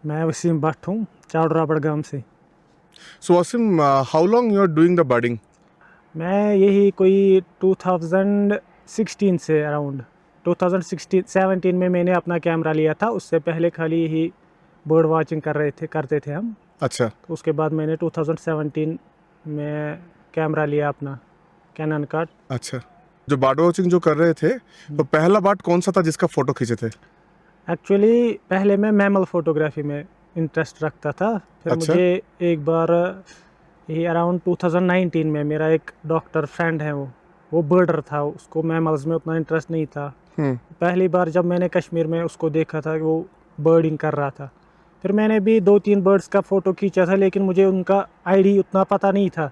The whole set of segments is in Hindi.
मैं वसीम भट्ट हूँ, चावड़ा बड़गाम से। So Wasim, how long you are doing the birding? मैं यही कोई 2016 से अराउंड 2016-17 में मैंने अपना कैमरा लिया था। उससे पहले खाली यही बर्ड वाचिंग करते थे हम। अच्छा। तो उसके बाद मैंने 2017 में कैमरा लिया अपना कैनन का। अच्छा, जो बर्ड वॉचिंग जो कर रहे थे तो पहला बर्ड कौन सा था जिसका फोटो खींचे थे? एक्चुअली पहले मैं मैमल फोटोग्राफी में इंटरेस्ट रखता था। फिर अच्छा। मुझे एक बार यही अराउंड 2019 में मेरा एक डॉक्टर फ्रेंड है, वो बर्डर था, उसको मैमल्स में उतना इंटरेस्ट नहीं था। पहली बार जब मैंने कश्मीर में उसको देखा था कि वो बर्डिंग कर रहा था, फिर मैंने भी 2-3 बर्ड्स का फ़ोटो खींचा था, लेकिन मुझे उनका आईडी उतना पता नहीं था।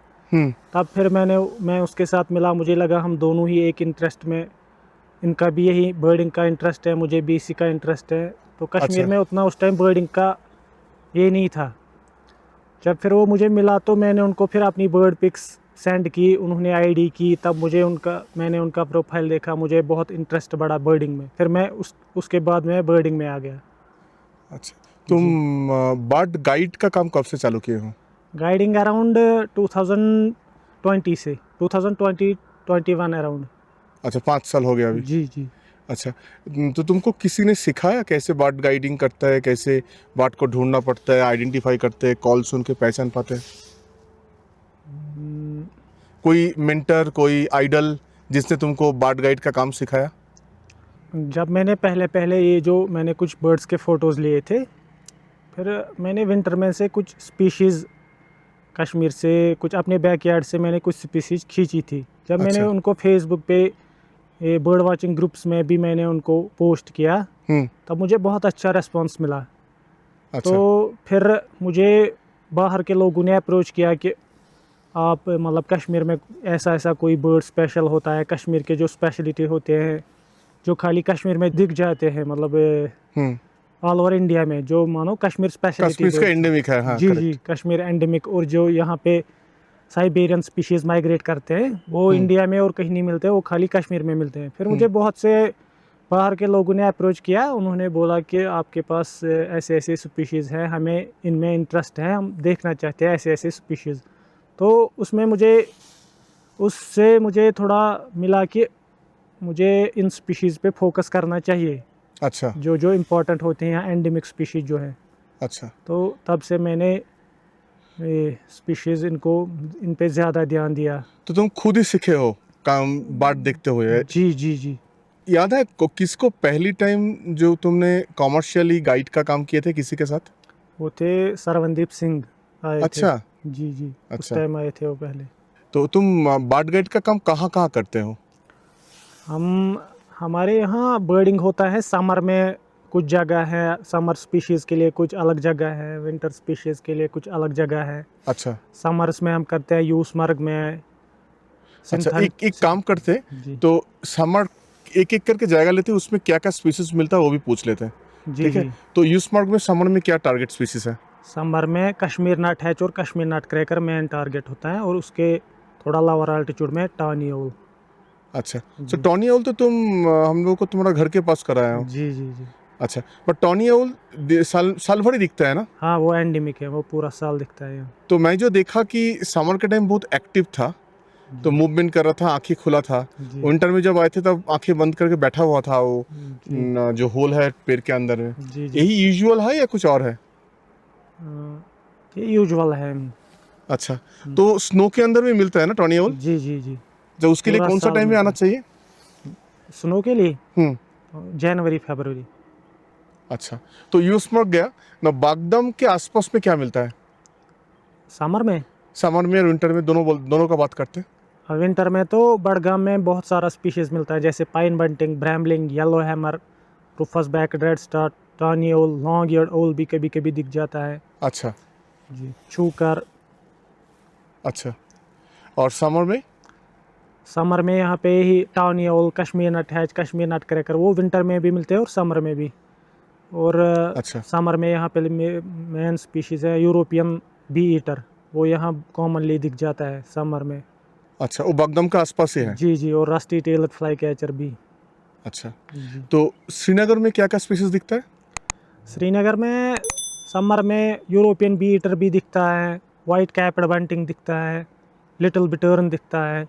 तब फिर मैं उसके साथ मिला, मुझे लगा हम दोनों ही एक इंटरेस्ट में, इनका भी यही बर्डिंग का इंटरेस्ट है, मुझे भी इसी का इंटरेस्ट है। तो कश्मीर अच्छा। में उतना उस टाइम बर्डिंग का ये नहीं था। जब फिर वो मुझे मिला तो मैंने उनको फिर अपनी बर्ड पिक्स सेंड की, उन्होंने आईडी की, तब मैंने उनका प्रोफाइल देखा, मुझे बहुत इंटरेस्ट बढ़ा बर्डिंग में। फिर मैं उसके बाद मैं बर्डिंग में आ गया। अच्छा, तुम जी, बर्ड गाइड का काम कब से चालू किए हो? गाइडिंग अराउंड 2020 से 2020-21 अराउंड। अच्छा, 5 साल हो गया अभी। जी जी। अच्छा, तो तुमको किसी ने सिखाया कैसे बर्ड गाइडिंग करता है, कैसे बर्ड को ढूंढना पड़ता है, आइडेंटिफाई करते हैं, कॉल सुन के पहचान पाते हैं? हम्म, कोई मेंटर, कोई आइडल जिसने तुमको बर्ड गाइड का काम सिखाया? जब मैंने पहले पहले ये जो मैंने कुछ बर्ड्स के फ़ोटोज़ लिए थे, फिर मैंने विंटर में से कुछ स्पीशीज़ कश्मीर से, कुछ अपने बैकयार्ड से मैंने कुछ स्पीशीज़ खींची थी। जब मैंने अच्छा। उनको फेसबुक पे ये बर्ड वाचिंग ग्रुप्स में भी मैंने उनको पोस्ट किया, तब मुझे बहुत अच्छा रिस्पांस मिला। तो अच्छा। फिर मुझे बाहर के लोगों ने अप्रोच किया कि आप मतलब कश्मीर में ऐसा ऐसा कोई बर्ड स्पेशल होता है, कश्मीर के जो स्पेशलिटी होते हैं जो खाली कश्मीर में दिख जाते हैं, मतलब हम्म। ऑल ओवर इंडिया में, जो मानो कश्मीर स्पेशलिटी कश्मीर का बर्ड्स हैं। एंडेमिक है, हाँ, जी जी, करेक्ट। कश्मीर एंडेमिक। और जो यहाँ पे साइबेरियन स्पीशीज़ माइग्रेट करते हैं, वो इंडिया में और कहीं नहीं मिलते, वो खाली कश्मीर में मिलते हैं। फिर मुझे बहुत से बाहर के लोगों ने अप्रोच किया, उन्होंने बोला कि आपके पास ऐसे ऐसे स्पीशीज़ हैं, हमें इनमें इंटरेस्ट है, हम देखना चाहते हैं ऐसे ऐसे स्पीशीज़। तो उससे मुझे थोड़ा मिला कि मुझे इन स्पीशीज़ पे फोकस करना चाहिए, अच्छा। जो जो इम्पोर्टेंट होते हैं यहाँ, एंडेमिक स्पीशीज़ जो है। अच्छा, तो तब से मैंने ये स्पीशीज़ इन पे ज़्यादा ध्यान दिया। तो तुम खुद ही सीखे हो काम बर्ड देखते हुए? जी जी जी। याद है किसको पहली टाइम जो तुमने कॉमर्शियली गाइड का काम किए थे किसी के साथ? वो थे सरवनदीप सिंह, आए थे। अच्छा। जी जी, उस अच्छा, टाइम आए थे वो पहले। तो तुम बर्ड गाइड का काम कहाँ कहाँ करते हो? हम हमारे यहाँ बर्डिंग होता है समर में, कुछ जगह है समर स्पीशीज़ के लिए, कुछ अलग जगह है विंटर स्पीशीज़ के लिए, कुछ अलग जगह है। अच्छा। समर्स में हम करते हैं यूसमर्ग में, अच्छा, सिंथन। एक एक काम करते, जी तो समर एक एक करके जाएगा लेते हैं, उसमें क्या क्या स्पीसीज मिलता है वो भी पूछ लेते हैं। जी ठीक है, जी। तो यूसमर्ग में समर में क्या टारगेट स्पीसीज है? समर में कश्मीर नट हैच और कश्मीर नट क्रैकर मेन टारगेट होता है, और उसके थोड़ा लोअर अल्टीट्यूड में टानी ओल। अच्छा, तो जी टॉनी ओल तो तुम हम लोग को तुम्हारा घर के पास कराया हो। जी जी जी। अच्छा, पर टॉनी ओल साल साल भर ही दिखता है ना? हाँ, वो एंडेमिक है, वो पूरा साल दिखता है यहाँ। तो मैं जो देखा कि समर के टाइम बहुत एक्टिव था, तो जी मूवमेंट कर रहा था, आंखें खुला था। जी विंटर में जब आए थे तब आंखें बंद करके बैठा हुआ था वो, जी जो होल है पेड़ के अंदर में। जी जी। यही यूजुअल है या कुछ और है? ये यूजुअल है। अच्छा, तो स्नो के अंदर भी मिलता है ना टॉनी ओल? जी जी जी, तो उसके लिए पूरा कौन सा साल टाइम में मिलता आना है। चाहिए? स्नो के लिए हम्म। जनवरी फरवरी। अच्छा, तो यूसमर्ग गया ना, बागदम के आसपास में क्या मिलता है? समर में, समर में और विंटर में दोनों का बात करते हैं। विंटर में तो बड़गाम में बहुत सारा स्पीशीज़ मिलता है, जैसे pine bunting, brambling, yellowhammer, rufous back redstart, tawny owl, long eared owl भी कभी कभी दिख जाता है। अच्छा। जी, छूकर। अच्छा, और समर में? समर में यहाँ पे ही टाउनी ओल, कश्मीर नट हैच, कश्मीर नट क्रैकर, वो विंटर में भी मिलते हैं और समर में भी। और अच्छा। समर में यहाँ पे मेन स्पीशीज़ है यूरोपियन बी ईटर, वो यहाँ कॉमनली दिख जाता है समर में। अच्छा, वो बागदम के आसपास ही है। जी जी, और रस्टी टेलर फ्लाई कैचर भी। अच्छा, जी। तो श्रीनगर में क्या क्या स्पीसीज दिखता है? श्रीनगर में समर में यूरोपियन बीटर भी दिखता है, वाइट कैप्ड बंटिंग दिखता है, लिटिल बिटर्न दिखता है।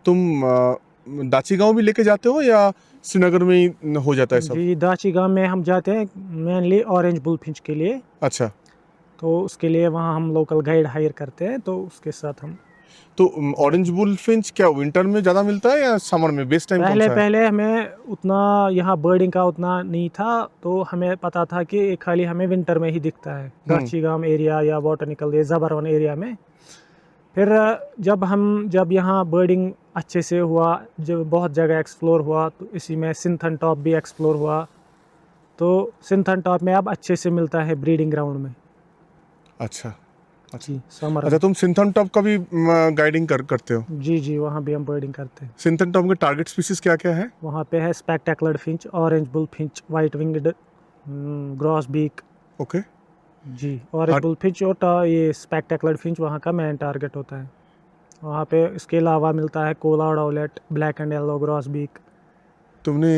तुम दाची गांव भी लेके जाते हो या श्रीनगर में ही हो जाता है सब? जी, दाची गांव में हम जाते हैं मेनली ऑरेंज बुलफिंच के लिए, अच्छा, तो उसके लिए वहाँ हम लोकल गाइड हायर करते हैं, तो उसके साथ हम तो ऑरेंज बुलफिंच क्या विंटर में ज़्यादा मिलता है या समर में? बेस्ट टाइम कौन सा है? पहले हमें उतना यहाँ बर्डिंग का उतना नहीं था, तो हमें पता था कि खाली हमें विंटर में ही दिखता है दाची गांव एरिया या बॉटनिकल ये ज़बरवन एरिया में। फिर जब यहाँ बर्डिंग अच्छे से हुआ, जब बहुत जगह एक्सप्लोर हुआ, तो इसी में सिंथन टॉप भी एक्सप्लोर हुआ, तो सिंथन टॉप में अब अच्छे से मिलता है ब्रीडिंग ग्राउंड में। अच्छा, जी, समर अच्छा, तुम सिंथन टॉप का भी गाइडिंग करते हो? जी, वहाँ भी हम बर्डिंग करते हैं। सिंथन टॉप के टारगेट स्पीसीज क्या क्या है? वहाँ पे है spectacular finch, orange bullfinch, white winged grosbeak. Okay, जी, ऑरेंज बुल फिंच और ये स्पेक्टेकुलर फिंच वहाँ का मेन टारगेट होता है। वहाँ पे इसके अलावा मिलता है collared owlet, black and yellow grosbeak, तुमने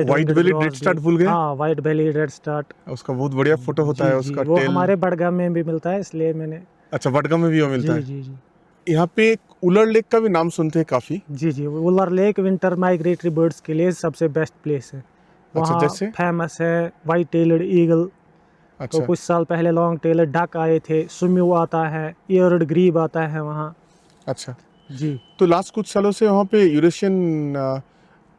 वाइट बेली डेड स्टार्ट भूल गए? हाँ, वाइट बेली रेड स्टार्ट। उसका बहुत बढ़िया फोटो होता है, उसका वो टेल। हमारे बड़गाम में भी मिलता है, इसलिए मैंने अच्छा, बडगाम में भी वो मिलता है। जी। यहाँ पे एक उलर लेक का भी नाम सुनते हैं काफी। जी, Wular lake winter migratory birds के लिए सबसे बेस्ट प्लेस है। अच्छा, वहाँ जैसे? फेमस है वाइट टेल्ड ईगल, तो अच्छा, कुछ साल पहले लॉन्ग टेल्ड डक आए थे, सुम्यू आता है, ईयर्ड ग्रीब आता है वहाँ। अच्छा, जी, तो लास्ट कुछ सालों से वहाँ पे यूरेशियन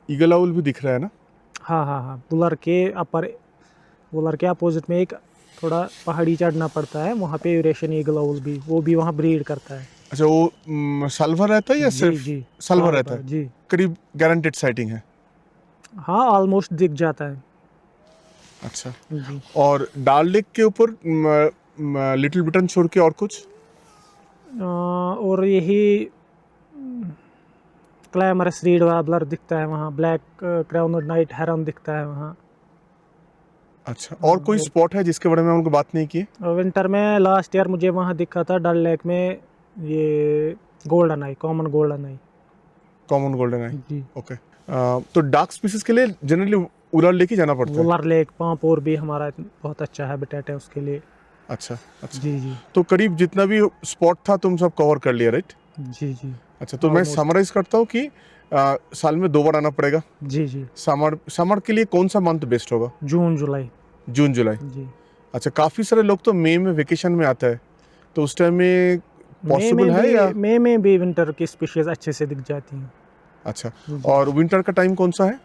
ईगल आउल भी दिख रहा है ना? हाँ, वुलर के अपोजिट में एक थोड़ा पहाड़ी चढ़ना पड़ता है, वहाँ पे यूरेशियन ईगल आउल भी, वो भी वहाँ ब्रीड करता है। अच्छा, वो साल भर रहता है या सिर्फ जी, साल भर रहता है? जी। करीब गारंटेड साइटिंग है? हाँ, ऑलमोस्ट दिख जाता है। अच्छा, जी, और डाल लेक के ऊपर लिटिल ब्रिटेन छोड़ के और कुछ? और यही क्लैमरस रीड वार्बलर दिखता है वहाँ, ब्लैक क्राउनड नाइट हेरन दिखता है वहाँ। अच्छा, और कोई स्पॉट है जिसके बारे में हम लोग बात नहीं की? विंटर में लास्ट ईयर मुझे वहाँ दिखा था डल लेक में ये गोल्डन आई, कॉमन गोल्डन आई। कॉमन गोल्डन आई, जी, ओके। तो डार्क स्पीसीज के लिए जनरली उलर लेक ही जाना पड़ता है? वुलर लेक पांपोर भी हमारा बहुत अच्छा हैबिटेट है उसके लिए। अच्छा, अच्छा, जी, तो करीब जितना भी स्पॉट था तुम सब कवर कर लिया, राइट? जी। अच्छा, तो मैं समराइज करता हूँ कि साल में 2 बार आना पड़ेगा। जी, समर के लिए कौन सा मंथ बेस्ट होगा? जून जुलाई। जून जुलाई। जी, अच्छा, काफ़ी सारे लोग तो मई में वेकेशन में आता है, तो उस टाइम में पॉसिबल है या? मई में भी विंटर की स्पीशीज अच्छे से दिख जाती हैं। अच्छा, और विंटर का टाइम कौन सा है?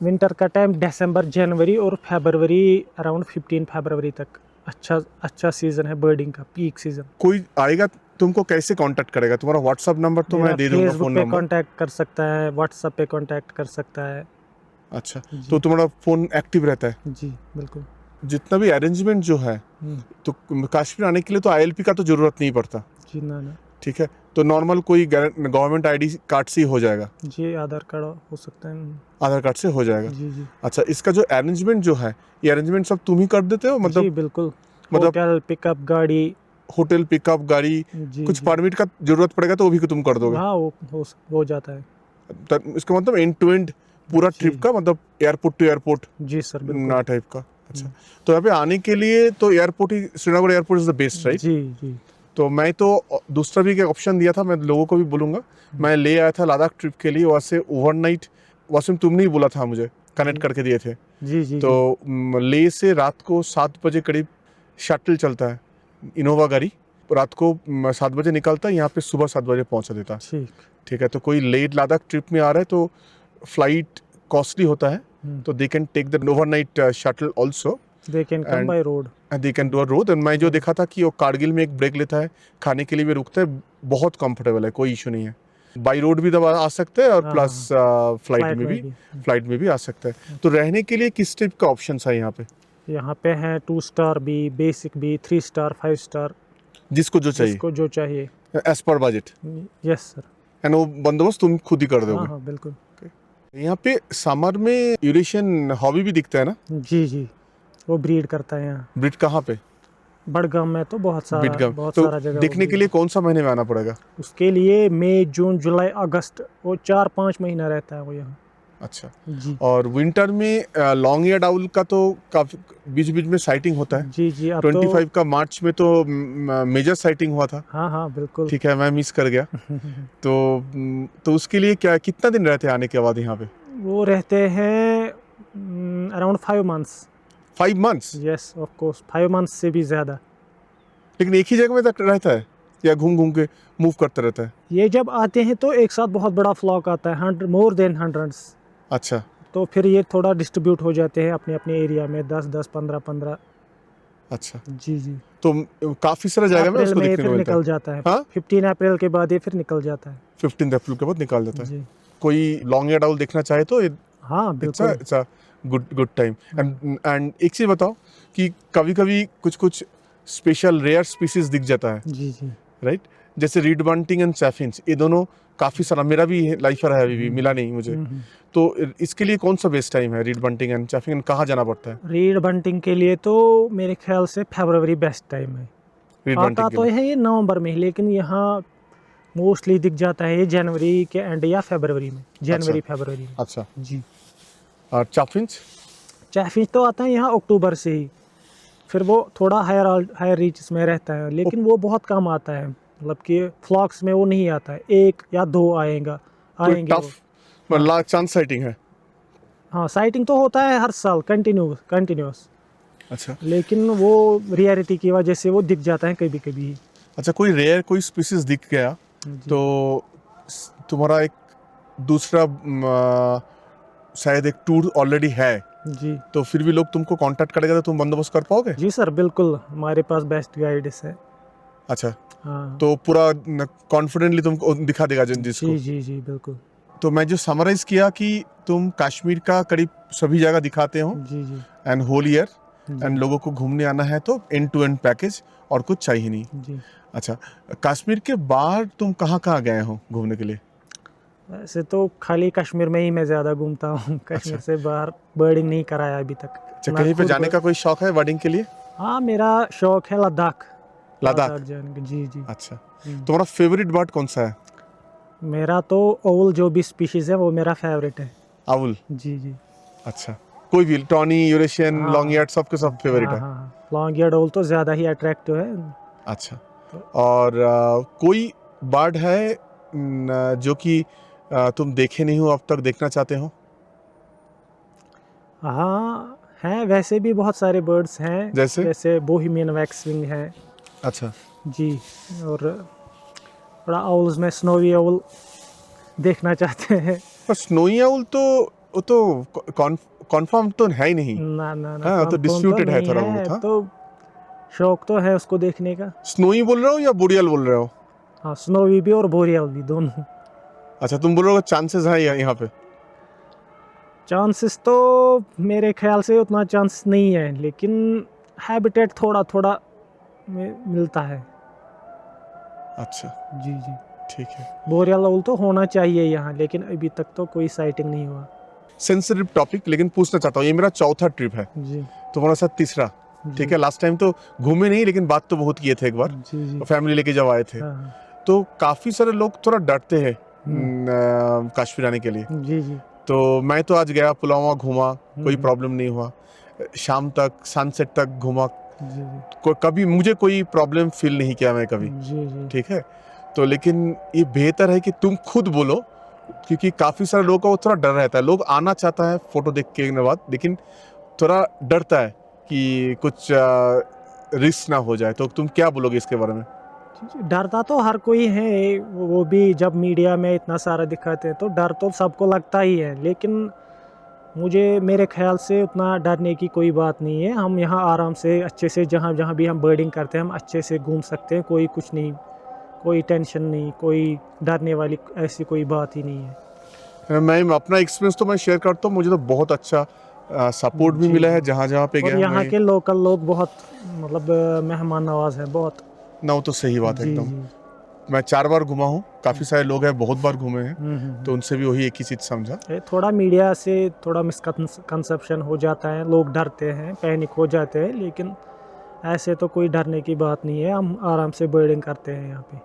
विंटर का टाइम दिसंबर, जनवरी और फरवरी, अराउंड 15 फरवरी तक अच्छा सीजन है बर्डिंग का, पीक सीजन। कोई आएगा तुमको कैसे कांटेक्ट करेगा? तुम्हारा व्हाट्सअप नंबर तो मैं दे दूंगा, फेसबुक फोन पे नंबर। कांटेक्ट कर सकता है, व्हाट्सएप पे कांटेक्ट कर सकता है। अच्छा, तो तुम्हारा फोन एक्टिव रहता है? जी, बिल्कुल। जितना भी अरेंजमेंट जो है, तो कश्मीर आने के लिए तो आईएलपी का तो जरूरत नहीं पड़ता, जी, ना। ठीक है? तो नॉर्मल कोई गवर्नमेंट आईडी कार्ड से ही हो जाएगा? जी, आधार कार्ड हो सकता है। आधार कार्ड से हो जाएगा? जी। अच्छा, इसका जो अरेंजमेंट जो है, ये अरेंजमेंट सब तुम ही कर देते हो? जी, मतलब बिल्कुल। मतलब होटल पिकअप गाड़ी। होटल पिकअप गाड़ी, जी, कुछ परमिट का जरूरत पड़ेगा तो वो भी तुम कर दोगे? हाँ, वो हो जाता है। इसका मतलब एंड टू एंड पूरा जी। ट्रिप का, मतलब एयरपोर्ट टू एयरपोर्ट जी सर, बिल्कुल। ना टाइप का? अच्छा, तो यहाँ पे आने के लिए तो एयरपोर्ट ही, Srinagar airport is the best, right? जी। तो मैं तो दूसरा भी एक ऑप्शन दिया था, मैं लोगों को भी बोलूँगा। मैं ले आया था लद्दाख ट्रिप के लिए, वहाँ से ओवरनाइट, वासिम तुमने ही बोला था मुझे, कनेक्ट करके दिए थे। जी। तो ले से रात को 7 बजे करीब शटल चलता है, इनोवा गाड़ी, रात को 7 बजे निकलता है, यहाँ पे सुबह 7 बजे पहुँचा देता है। ठीक है, तो कोई लेट लद्दाख ट्रिप में आ रहा है तो फ्लाइट कॉस्टली होता है, तो they can take the overnight shuttle also, they can come by road, they can do a road. And मैं जो देखा था कि वो कारगिल में एक ब्रेक लेता है, खाने के लिए भी रुकता है, बहुत कंफर्टेबल है, कोई इशू नहीं है। बाई रोड भी दबा आ सकते हैं और प्लस फ्लाइट में भी आ सकता है। तो रहने के लिए किस टाइप का ऑप्शन है यहाँ पे? यहाँ पे है 2 स्टार भी, बेसिक भी, 3 स्टार, 5 स्टार, जिसको जो चाहिए as per budget. Yes sir. And वो बंदोबस्त तुम खुद ही कर दोगे? हाँ, बिल्कुल। यहाँ पे समर में यूरेशियन हॉबी भी दिखता है ना? जी, वो ब्रीड करता है यहाँ। ब्रीड कहाँ पे? बड़गाम में तो बहुत तो सारा जगह देखने के लिए कौन सा महीने में आना पड़ेगा? उसके लिए मई, जून, जुलाई, अगस्त, वो 4-5 महीना रहता है वो यहाँ। अच्छा। जी और विंटर में लॉन्ग ईयर्ड आउल का तो काफी बीच बीच में साइटिंग होता है। जी जी। अब 25 का मार्च में तो मेजर साइटिंग हुआ था। हाँ हाँ बिल्कुल। ठीक है, मैं मिस कर गया। तो उसके लिए क्या कितना दिन रहते हैं आने के बाद यहाँ पे? वो रहते हैं around 5 months. 5 months? Yes of course 5 months से भी ज़्यादा। लेकिन एक ही जगह में तक रहता है या घूम घूम के मूव करता रहता है? ये जब आते हैं तो एक साथ बहुत बड़ा फ्लॉक आता है, 100 मोर देन हंड्रेड्स। अच्छा तो फिर ये थोड़ा डिस्ट्रीब्यूट हो जाते हैं अपने अपने एरिया में, 10-10 15-15। अच्छा। जी जी। तो काफी सारा जगह में अप्रैल उसको में ये देखने को फिर मिलता निकल है। जाता है। हाँ, 15 अप्रैल के बाद ये फिर निकल जाता है। 15 अप्रैल के बाद निकाल देता है। जी कोई लॉन्ग ईयर्ड आउल देखना चाहे तो हाँ बिल्कुल। It's a good time. And एक चीज बताओ कि कभी कभी कुछ कुछ स्पेशल रेयर स्पीसीज दिख जाता है, जी जी। राइट? जैसे रीड बंटिंग एंड चैफिन्स, ये दोनों काफी सारा, मेरा भी लाइफर है, अभी भी मिला नहीं मुझे। तो इसके लिए कौन सा बेस्ट टाइम है रीड बंटिंग एंड चैफिंग, कहाँ जाना पड़ता है रीड बंटिंग के लिए तो मेरे ख्याल से फरवरी बेस्ट टाइम है। रीड आता बंटिंग के तो लिए? है ये नवंबर में, लेकिन यहाँ मोस्टली दिख जाता है ये जनवरी के एंड या फरवरी में, जनवरी फरवरी में। अच्छा। जी। और चैफिन्स? चैफिश तो आता है यहाँ अक्टूबर से ही, फिर वो थोड़ा हायर रीचेस में रहता है, लेकिन वो बहुत कम आता है, मतलब कि फ्लॉक्स में वो नहीं आता है, 1 या 2 आएंगे वो। टफ मतलब चांस साइटिंग है? हाँ साइटिंग तो होता है हर साल कंटिन्यूस, अच्छा। लेकिन वो रियलिटी की वजह से वो दिख जाता है कभी कभी। अच्छा, कोई रेयर कोई स्पीसीज दिख गया जी तो तुम्हारा एक दूसरा शायद एक टूर ऑलरेडी है, जी तो फिर भी लोग तुमको कांटेक्ट करेगा तो तुम बंदोबस्त कर पाओगे? जी सर बिल्कुल, हमारे पास बेस्ट गाइड्स है। अच्छा। हाँ तो पूरा कॉन्फिडेंटली तुमको दिखा देगा जिसको। जी जी जी बिल्कुल। तो मैं जो समराइज किया कि तुम कश्मीर का करीब सभी जगह दिखाते हो, जी जी एंड होल ईयर, जी एंड लोगों को घूमने आना है तो एंड टू एंड पैकेज, और कुछ चाहिए नहीं। जी। अच्छा, कश्मीर के बाहर तुम कहाँ कहाँ गए हो घूमने के लिए? वैसे तो खाली कश्मीर में ही मैं ज़्यादा घूमता हूँ, कश्मीर से बाहर बर्डिंग नहीं कराया अभी तक। अच्छा, ना कहीं पे खुद जाने का कोई शौक है वर्डिंग के लिए? हाँ मेरा शौक है लद्दाख लद्दाख? जाने का। जी जी। अच्छा। तुम्हारा फेवरेट बर्ड कौन सा है? मेरा तो ओवल जो भी स्पीशीज़ है वो मेरा फेवरेट है। आउल? जी जी। अच्छा, कोई भी टॉनी, यूरेशियन, हाँ लॉन्ग ईयर्ड, सबके सब फेवरेट हाँ है? हाँ। लॉन्ग ईयर्ड ओवल तो ज़्यादा ही अट्रैक्टिव है। अच्छा। और कोई बर्ड है जो कि तुम देखे नहीं हो अब तक, देखना चाहते हो? हाँ हैं, वैसे भी बहुत सारे बर्ड्स हैं, जैसे? जैसे बोहेमियन वैक्सविंग है। अच्छा। जी। और थोड़ा आउल्स में स्नोवी आउल देखना चाहते हैं। पर स्नोई आउल तो वो तो कॉन्फर्म तो है ही नहीं। ना ना ना, हाँ, तो कंफर्म तो डिस्प्यूटेड है नहीं थोड़ा है, बहुत। हाँ, तो शौक तो है उसको देखने का। स्नोई बोल रहे हो या बुरियल बोल रहे हो? हाँ स्नोवी भी और बोरियल भी दोनों। अच्छा, तुम बोल रहे हो चांसेस है यहाँ पे? चांसेस तो मेरे ख्याल से उतना चांस नहीं है, लेकिन हैबिटेट थोड़ा थोड़ा मिलता है। अच्छा, जी जी। ठीक है। बोरियल आउल तो होना चाहिए यहाँ, लेकिन अभी तक तो कोई साइटिंग नहीं हुआ। सेंसिटिव टॉपिक, लेकिन पूछना चाहता हूँ, ये मेरा चौथा ट्रिप है, जी तुम्हारा साथ तीसरा। ठीक है, लास्ट टाइम तो घूमे नहीं, लेकिन बात तो बहुत किए थे एक बार, जी जी। फैमिली लेके जब आए थे। हाँ तो काफी सारे लोग थोड़ा डरते हैं कश्मीर आने के लिए। जी जी तो मैं तो आज गया, पुलवामा घूमा, कोई प्रॉब्लम नहीं हुआ, शाम तक सनसेट तक घूमा, जी कभी मुझे कोई प्रॉब्लम फील नहीं किया मैं कभी। जी जी। ठीक है, तो लेकिन ये बेहतर है कि तुम खुद बोलो, क्योंकि काफी सारे लोगों का वो थोड़ा डर रहता है, लोग आना चाहता है फोटो देख के बाद, लेकिन थोड़ा डरता है कि कुछ रिस्क ना हो जाए। तो तुम क्या बोलोगे इसके बारे में? डरता तो हर कोई है, वो भी जब मीडिया में इतना सारा दिखाते हैं तो डर तो सबको लगता ही है, लेकिन मेरे ख्याल से उतना डरने की कोई बात नहीं है। हम यहाँ आराम से अच्छे से जहाँ जहाँ भी हम बर्डिंग करते हैं हम अच्छे से घूम सकते हैं, कोई कुछ नहीं, कोई टेंशन नहीं, कोई डरने वाली ऐसी कोई बात ही नहीं है। मैं अपना एक्सपीरियंस तो मैं शेयर करता हूँ, मुझे तो बहुत अच्छा सपोर्ट भी मिला है जहाँ जहाँ पे और गया यहाँ मैं। के लोकल लोग बहुत मतलब मेहमान नवाज है बहुत। ना, वो तो सही बात है जी एकदम। जी। मैं 4 बार घुमा हूँ, काफी सारे लोग हैं बहुत बार घूमे हैं, तो उनसे भी वही एक ही चीज समझा। थोड़ा मीडिया से थोड़ा मिसकंसेप्शन हो जाता है, लोग डरते हैं, पैनिक हो जाते हैं, लेकिन ऐसे तो कोई डरने की बात नहीं है, हम आराम से बर्डिंग करते हैं यहाँ पे।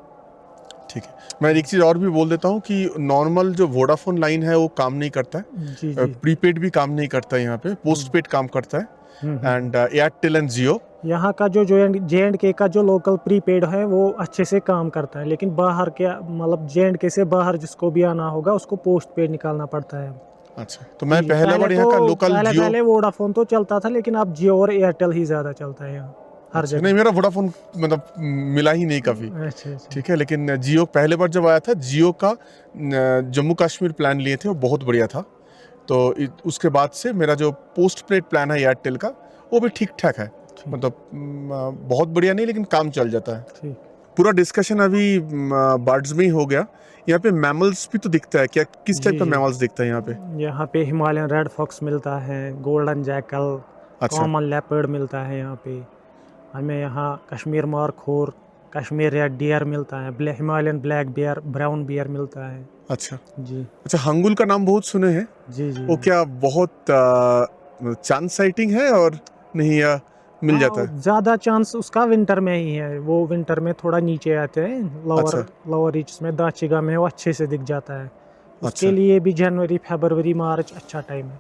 ठीक है, मैं एक चीज़ और भी बोल देता हूँ कि नॉर्मल जो वोडाफोन लाइन है वो काम नहीं करता है, जी जी। प्रीपेड भी काम नहीं करता है यहाँ पे, पोस्ट पेड काम करता है, एंड एयरटेल एंड जियो। यहाँ का जो JNK का जो लोकल प्रीपेड है वो अच्छे से काम करता है, लेकिन बाहर के मतलब JNK से बाहर जिसको भी आना होगा उसको पोस्ट पेड निकालना पड़ता है। अच्छा, तो मैं जी, पहला बार यहाँ का लोकल जियो, पहले वोडाफोन तो चलता था, लेकिन अब जियो और एयरटेल ही ज़्यादा चलता है यहाँ हर अच्छा, जगह। नहीं मेरा वोडाफोन मतलब मिला ही नहीं कभी। अच्छा अच्छा। ठीक है, लेकिन जियो पहले बार जब आया था, जियो का जम्मू कश्मीर प्लान लिए थे, वो बहुत बढ़िया था। तो उसके बाद से मेरा जो पोस्ट पेड प्लान है एयरटेल का, वो भी ठीक ठाक है, मतलब बहुत बढ़िया नहीं, लेकिन काम चल जाता है। ठीक। पूरा डिस्कशन अभी बर्ड्स में ही हो गया। यहाँ पे मैमल्स भी तो दिखता है क्या? किस टाइप का मैमल्स दिखता है यहाँ पे? यहाँ पे हिमालयन रेड फॉक्स मिलता है, गोल्डन जैकल, अच्छा। कॉमन लेपर्ड मिलता है यहाँ पे। हमें यहाँ Kashmir markhor, Kashmir red deer मिलता है, Himalayan black bear, brown bear मिलता है। अच्छा जी अच्छा, हंगुल का नाम बहुत सुने हैं। जी जी। वो क्या बहुत चांद साइटिंग है और नहीं, मिल जाता है? ज़्यादा चांस उसका विंटर में ही है, वो विंटर में थोड़ा नीचे आते हैं, लोअर रीच में, दाचिगा में वो अच्छे से दिख जाता है। उसके अच्छा लिए भी जनवरी फरवरी मार्च अच्छा टाइम है।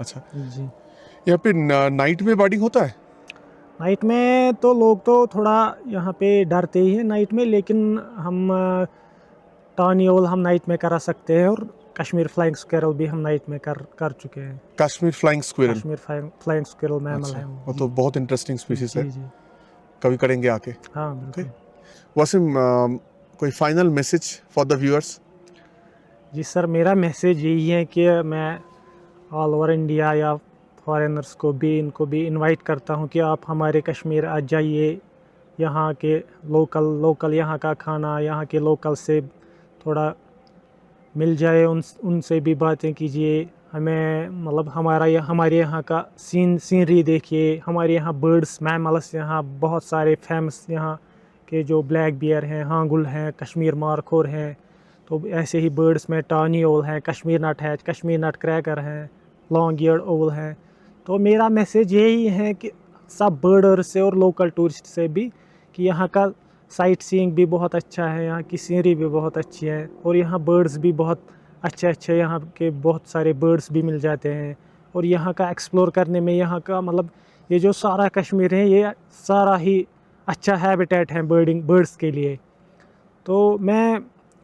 अच्छा, जी। यहाँ पे नाइट में बर्डिंग होता है? नाइट में तो लोग तो थोड़ा यहाँ पे डरते ही हैं नाइट में, लेकिन हम टानियोल हम नाइट में करा सकते हैं, और कश्मीर फ्लाइंग स्क्वेरल भी हम नाइट में कर चुके हैं। Kashmir flying squirrel? Kashmir flying squirrel mammal अच्छा, है वो तो बहुत इंटरेस्टिंग स्पीशीज है। जी जी। कभी करेंगे आके। हाँ ओके बिल्कुल। वासिम, कोई final message for the viewers? जी सर, मेरा मैसेज यही है कि मैं ऑल ओवर इंडिया या फॉरेनर्स को भी, इनको भी इनवाइट करता हूँ कि आप हमारे कश्मीर आ जाइए। यहाँ के लोकल यहाँ का खाना, यहाँ के लोकल से थोड़ा मिल जाए, उनसे भी बातें कीजिए। हमें मतलब हमारे यहाँ का सीनरी देखिए। हमारे यहाँ बर्ड्स मैमल्स यहाँ बहुत सारे फेमस, यहाँ के जो ब्लैक बियर हैं, हांगुल हैं, कश्मीर मार्खोर हैं, तो ऐसे ही बर्ड्स में टानी ओल है, कश्मीर नट हैच, कश्मीर नट क्रैकर हैं, लॉन्ग ईयर्ड ओल हैं। तो मेरा मैसेज यही है कि सब बर्डर से और लोकल टूरिस्ट से भी, कि यहाँ का साइट सीइंग भी बहुत अच्छा है, यहाँ की सीनरी भी बहुत अच्छी है, और यहाँ बर्ड्स भी बहुत अच्छे यहाँ के बहुत सारे बर्ड्स भी मिल जाते हैं। और यहाँ का एक्सप्लोर करने में, यहाँ का मतलब ये जो सारा कश्मीर है, ये सारा ही अच्छा हैबिटेट है बर्ड्स के लिए। तो मैं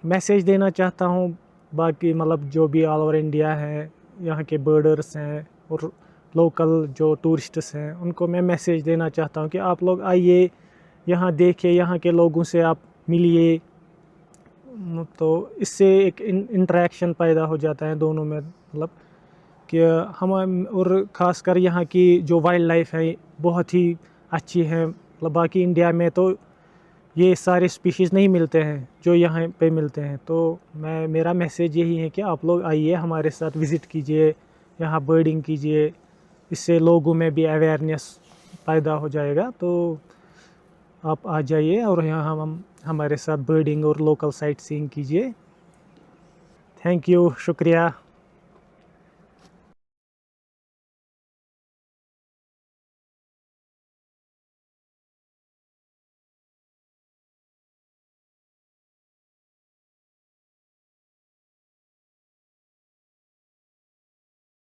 मैसेज देना चाहता हूँ बाकी मतलब जो भी ऑल ओवर इंडिया है, यहाँ के बर्डर्स हैं और लोकल जो टूरिस्ट्स हैं, उनको मैं मैसेज देना चाहता हूँ कि आप लोग आइए, यहाँ देखिए, यहाँ के लोगों से आप मिलिए। तो इससे एक इंटरेक्शन पैदा हो जाता है दोनों में, मतलब कि हम, और ख़ासकर यहाँ की जो वाइल्ड लाइफ है बहुत ही अच्छी है। मतलब बाकी इंडिया में तो ये सारे स्पीशीज़ नहीं मिलते हैं जो यहाँ पे मिलते हैं। तो मेरा मैसेज यही है कि आप लोग आइए, हमारे साथ विज़िट कीजिए, यहाँ बर्डिंग कीजिए। इससे लोगों में भी अवेयरनेस पैदा हो जाएगा। तो आप आ जाइए और यहाँ हम हमारे साथ बर्डिंग और लोकल साइट सीइंग कीजिए। थैंक यू, शुक्रिया।